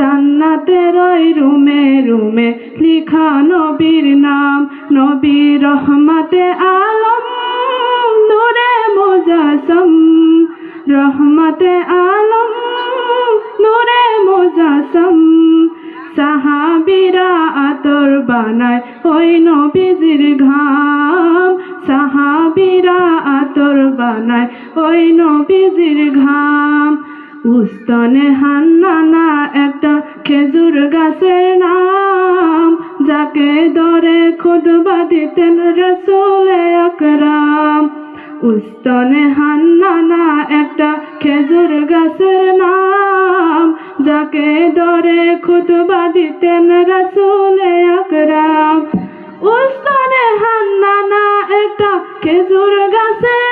জান্নাতের ওই রুমে রুমে লিখা নবীর নাম, নবী রহমতে আলম নূরে মুজাসম, রহমতে আলম নূরে মুজাসম। সাহাবীরা আতর বানায় ওই নবীজির ঘাম, সাহাবীরা আতর বানায় ওই নবীজির ঘাম। উস্তনে হান্নানা একটা খেজুর গাছের নাম, যাকে ধরে খুতবা দিতেন রাসূলে আকরাম। উস্তনে হান্নানা একটা খেজুর গাছের নাম, যাকে ধরে খুতবা দিতেন রাসূলে আকরাম। উস্তনে হান্নানা একটা খেজুর গাছের